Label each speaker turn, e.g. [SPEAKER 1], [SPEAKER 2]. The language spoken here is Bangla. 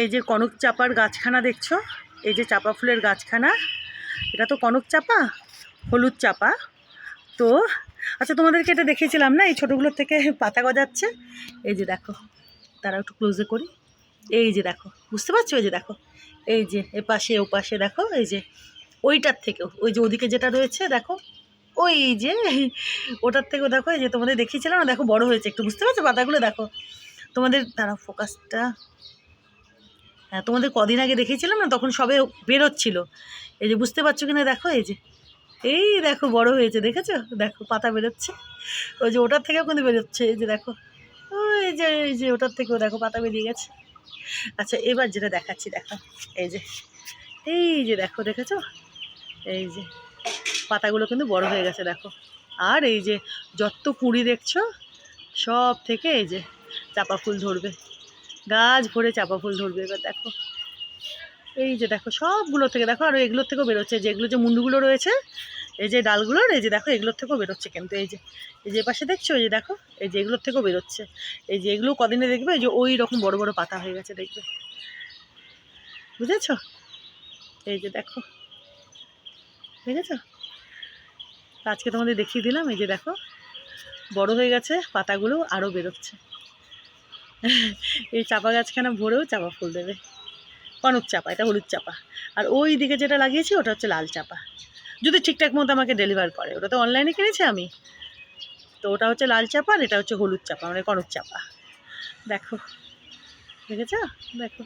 [SPEAKER 1] এই যে কনক চাপার গাছখানা দেখছো, এই যে চাপা ফুলের গাছখানা, এটা তো কনক চাপা, হলুদ চাপা। তো আচ্ছা, তোমাদেরকে এটা দেখিয়েছিলাম না, এই ছোটোগুলোর থেকে পাতা গজাচ্ছে। এই যে দেখো, তারা একটু ক্লোজে করি, এই যে দেখো, বুঝতে পারছো? এই যে দেখো, এই যে এপাশে ওপাশে দেখো, এই যে ওইটার থেকেও, ওই যে ওদিকে যেটা রয়েছে দেখো, ওই যে ওটার থেকেও দেখো, এই যে তোমাদের দেখিয়েছিলাম না, দেখো বড় হয়েছে একটু, বুঝতে পারছো? পাতাগুলো দেখো তোমাদের, তারা ফোকাসটা, হ্যাঁ তোমাদের কদিন আগে দেখিয়েছিলাম না, তখন সবে বেরোচ্ছিল। এই যে বুঝতে পারছো কিনা দেখো, এই দেখো বড় হয়েছে, দেখেছো? দেখো পাতা বেরোচ্ছে, ওই যে ওটার থেকেও কিন্তু বেরোচ্ছে, এই যে দেখো, এই যে ওটার থেকেও দেখো পাতা বেরিয়ে গেছে। আচ্ছা, এবার যেটা দেখাচ্ছি দেখো, এই যে দেখো, দেখেছো? এই যে পাতাগুলো কিন্তু বড় হয়ে গেছে দেখো। আর এই যে যত কুঁড়ি দেখছো, সব থেকে এই যে চাপা ফুল ধরবে, গাছ ভরে চাপা ফুল ধরবে। এবার দেখো, এই যে দেখো সবগুলো থেকে দেখো, আর এগুলোর থেকেও বেরোচ্ছে, যেগুলো যে মুন্ডুগুলো রয়েছে এই যে ডালগুলোর, এই যে দেখো এগুলোর থেকেও বেরোচ্ছে কিন্তু, এই যে পাশে দেখছো, এই যে দেখো, এই যে এগুলোর থেকেও বেরোচ্ছে। এই যে এগুলো কদিনে দেখবে, এই যে ওই রকম বড় বড় পাতা হয়ে গেছে দেখবে, বুঝেছো? এই যে দেখো, দেখেছো? আজকে তোমাদের দেখিয়ে দিলাম, এই যে দেখো বড় হয়ে গেছে পাতাগুলো, আরও বেরোচ্ছে। এই চাপা গাছখানা ভরেও চাপা ফুল দেবে। কনক চাপা, এটা হলুদ চাপা। আর ওই দিকে যেটা লাগিয়েছি ওটা হচ্ছে লাল চাপা, যদি ঠিকঠাক মতো আমাকে ডেলিভার করে। ওটা তো অনলাইনে কিনেছি আমি, তো ওটা হচ্ছে লাল চাপা, আর এটা হচ্ছে হলুদ চাপা, মানে কনক চাপা। দেখো, দেখেছো? দেখো।